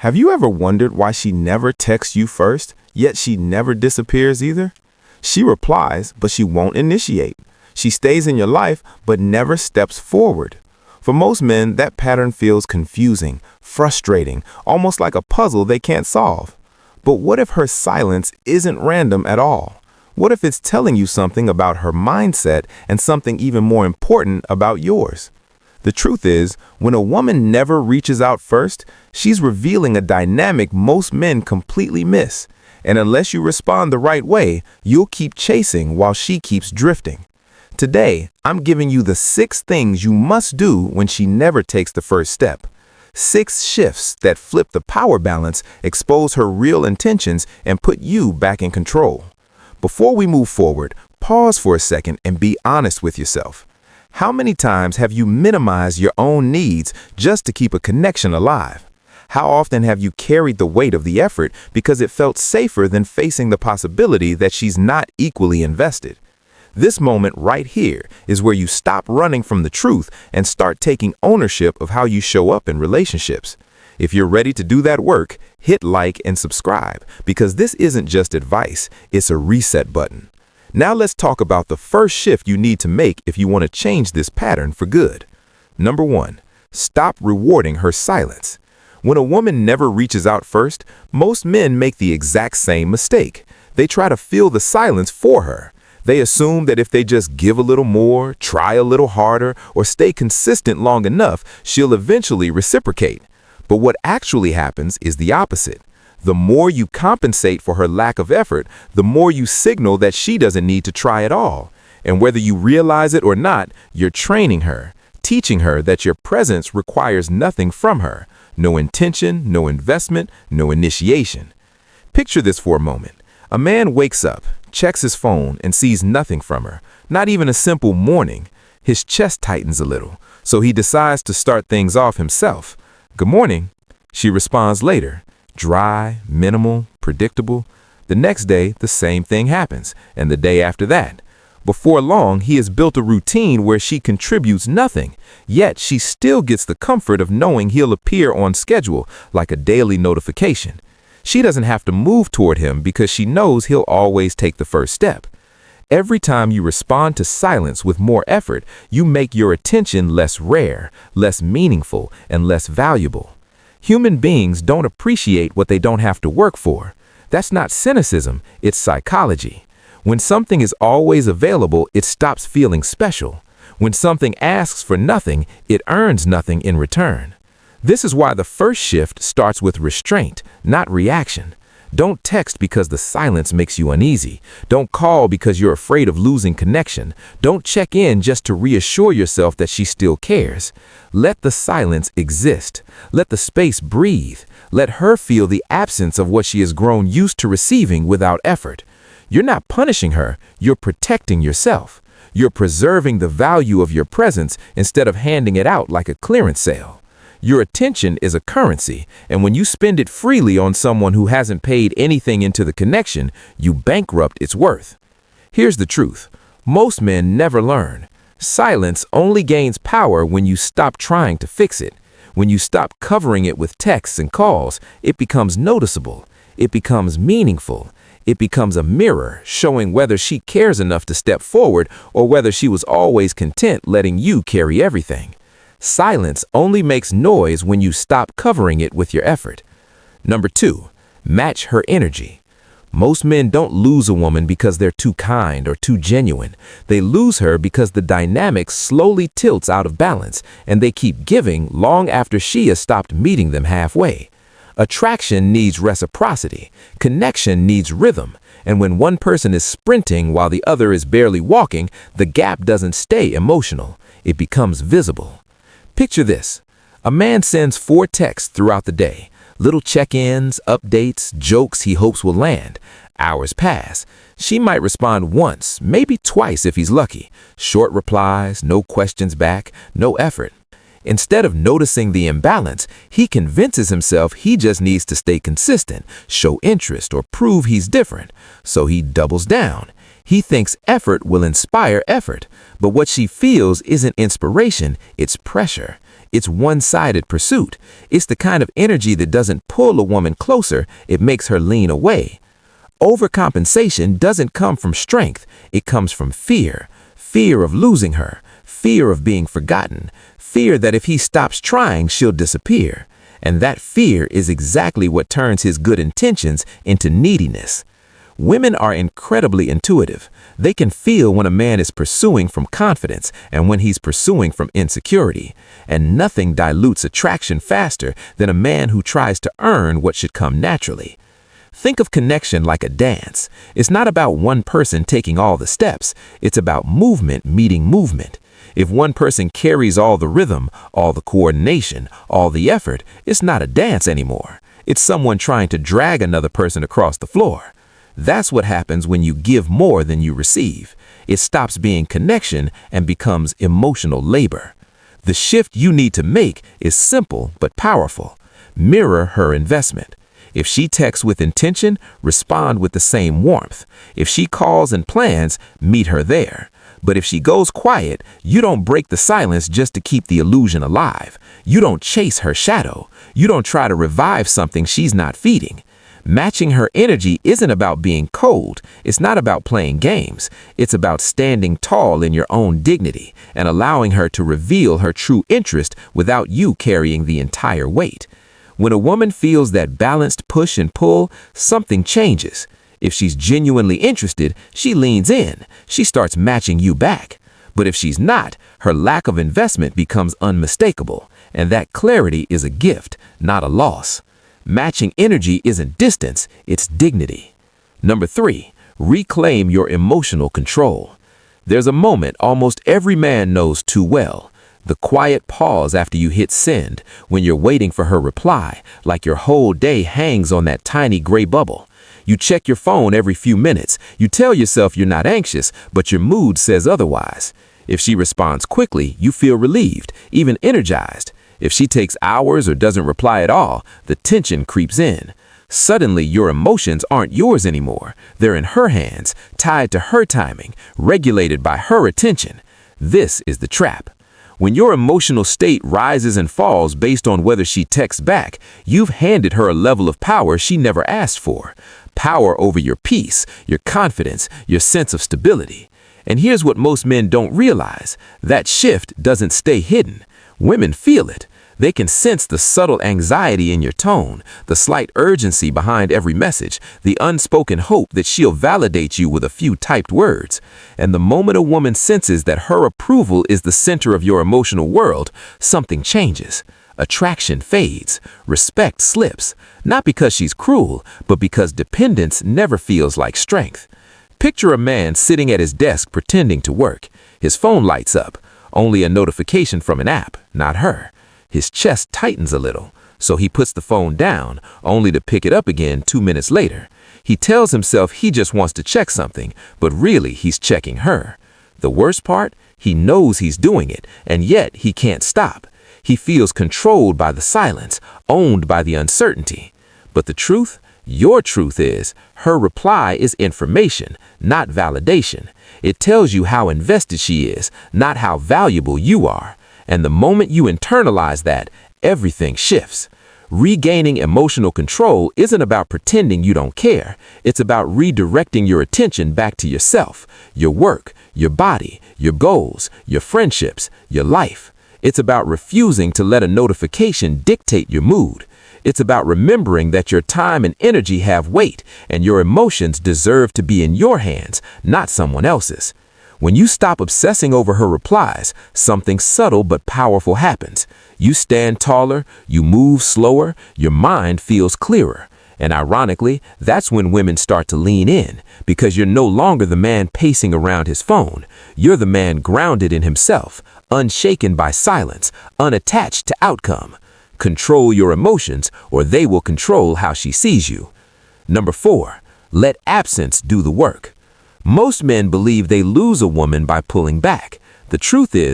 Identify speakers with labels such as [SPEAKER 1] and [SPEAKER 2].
[SPEAKER 1] Have you ever wondered why she never texts you first, yet she never disappears either? She replies, but she won't initiate. She stays in your life, but never steps forward. For most men, that pattern feels confusing, frustrating, almost like a puzzle they can't solve. But what if her silence isn't random at all? What if it's telling you something about her mindset and something even more important about yours? The truth is, when a woman never reaches out first, she's revealing a dynamic most men completely miss. And unless you respond the right way, you'll keep chasing while she keeps drifting. Today, I'm giving you the 6 things you must do when she never takes the first step. 6 shifts that flip the power balance, expose her real intentions, and put you back in control. Before we move forward, pause for a second and be honest with yourself. How many times have you minimized your own needs just to keep a connection alive? How often have you carried the weight of the effort because it felt safer than facing the possibility that she's not equally invested? This moment right here is where you stop running from the truth and start taking ownership of how you show up in relationships. If you're ready to do that work, hit like and subscribe, because this isn't just advice, it's a reset button. Now let's talk about the first shift you need to make if you want to change this pattern for good. Number 1, stop rewarding her silence. When a woman never reaches out first, most men make the exact same mistake. They try to fill the silence for her. They assume that if they just give a little more, try a little harder, or stay consistent long enough, she'll eventually reciprocate. But what actually happens is the opposite. The more you compensate for her lack of effort, the more you signal that she doesn't need to try at all. And whether you realize it or not, you're training her, teaching her that your presence requires nothing from her. No intention, no investment, no initiation. Picture this for a moment. A man wakes up, checks his phone, and sees nothing from her, not even a simple morning. His chest tightens a little, so he decides to start things off himself. "Good morning." She responds later. Dry, minimal, predictable. The next day, the same thing happens, and the day after that. Before long, he has built a routine where she contributes nothing, yet she still gets the comfort of knowing he'll appear on schedule, like a daily notification. She doesn't have to move toward him because she knows he'll always take the first step. Every time you respond to silence with more effort, you make your attention less rare, less meaningful, and less valuable. Human beings don't appreciate what they don't have to work for. That's not cynicism, it's psychology. When something is always available, it stops feeling special. When something asks for nothing, it earns nothing in return. This is why the first shift starts with restraint, not reaction. Don't text because the silence makes you uneasy. Don't call because you're afraid of losing connection. Don't check in just to reassure yourself that she still cares. Let the silence exist. Let the space breathe. Let her feel the absence of what she has grown used to receiving without effort. You're not punishing her, you're protecting yourself. You're preserving the value of your presence instead of handing it out like a clearance sale. Your attention is a currency, and when you spend it freely on someone who hasn't paid anything into the connection, you bankrupt its worth. Here's the truth. Most men never learn. Silence only gains power when you stop trying to fix it. When you stop covering it with texts and calls, it becomes noticeable. It becomes meaningful. It becomes a mirror showing whether she cares enough to step forward or whether she was always content letting you carry everything. Silence only makes noise when you stop covering it with your effort. Number 2, match her energy. Most men don't lose a woman because they're too kind or too genuine. They lose her because the dynamic slowly tilts out of balance, and they keep giving long after she has stopped meeting them halfway. Attraction needs reciprocity. Connection needs rhythm. And when one person is sprinting while the other is barely walking, the gap doesn't stay emotional. It becomes visible. Picture this. A man sends 4 texts throughout the day. Little check-ins, updates, jokes he hopes will land. Hours pass. She might respond once, maybe twice if he's lucky. Short replies, no questions back, no effort. Instead of noticing the imbalance, he convinces himself he just needs to stay consistent, show interest, or prove he's different. So he doubles down. He thinks effort will inspire effort, but what she feels isn't inspiration, it's pressure.
[SPEAKER 2] It's one-sided pursuit. It's the kind of energy that doesn't pull a woman closer, it makes her lean away. Overcompensation doesn't come from strength, it comes from fear. Fear of losing her, fear of being forgotten, fear that if he stops trying, she'll disappear. And that fear is exactly what turns his good intentions into neediness. Women are incredibly intuitive. They can feel when a man is pursuing from confidence and when he's pursuing from insecurity. And nothing dilutes attraction faster than a man who tries to earn what should come naturally. Think of connection like a dance. It's not about one person taking all the steps. It's about movement meeting movement. If one person carries all the rhythm, all the coordination, all the effort, it's not a dance anymore. It's someone trying to drag another person across the floor. That's what happens when you give more than you receive. It stops being connection and becomes emotional labor. The shift you need to make is simple but powerful. Mirror her investment. If she texts with intention, respond with the same warmth. If she calls and plans, meet her there. But if she goes quiet, you don't break the silence just to keep the illusion alive. You don't chase her shadow. You don't try to revive something she's not feeding. Matching her energy isn't about being cold. It's not about playing games. It's about standing tall in your own dignity and allowing her to reveal her true interest without you carrying the entire weight. When a woman feels that balanced push and pull, something changes. If she's genuinely interested, she leans in. She starts matching you back. But if she's not, her lack of investment becomes unmistakable. And that clarity is a gift, not a loss. Matching energy isn't distance, it's dignity. Number 3, reclaim your emotional control. There's a moment almost every man knows too well. The quiet pause after you hit send, when you're waiting for her reply, like your whole day hangs on that tiny gray bubble. You check your phone every few minutes. You tell yourself you're not anxious, but your mood says otherwise. If she responds quickly, you feel relieved, even energized. If she takes hours or doesn't reply at all, the tension creeps in. Suddenly, your emotions aren't yours anymore. They're in her hands, tied to her timing, regulated by her attention. This is the trap. When your emotional state rises and falls based on whether she texts back, you've handed her a level of power she never asked for. Power over your peace, your confidence, your sense of stability. And here's what most men don't realize. That shift doesn't stay hidden. Women feel it. They can sense the subtle anxiety in your tone, the slight urgency behind every message, the unspoken hope that she'll validate you with a few typed words. And the moment a woman senses that her approval is the center of your emotional world, something changes. Attraction fades, respect slips, not because she's cruel, but because dependence never feels like strength. Picture a man sitting at his desk pretending to work. His phone lights up, only a notification from an app, not her. His chest tightens a little, so he puts the phone down, only to pick it up again 2 minutes later. He tells himself he just wants to check something, but really he's checking her. The worst part? He knows he's doing it, and yet he can't stop. He feels controlled by the silence, owned by the uncertainty. But the truth? Your truth is, her reply is information, not validation. It tells you how invested she is, not how valuable you are. And the moment you internalize that, everything shifts. Regaining emotional control isn't about pretending you don't care. It's about redirecting your attention back to yourself, your work, your body, your goals, your friendships, your life. It's about refusing to let a notification dictate your mood. It's about remembering that your time and energy have weight, and your emotions deserve to be in your hands, not someone else's. When you stop obsessing over her replies, something subtle but powerful happens. You stand taller, you move slower, your mind feels clearer. And ironically, that's when women start to lean in, because you're no longer the man pacing around his phone. You're the man grounded in himself, unshaken by silence, unattached to outcome. Control your emotions, or they will control how she sees you. Number 4, let absence do the work. Most men believe they lose a woman by pulling back. The truth is,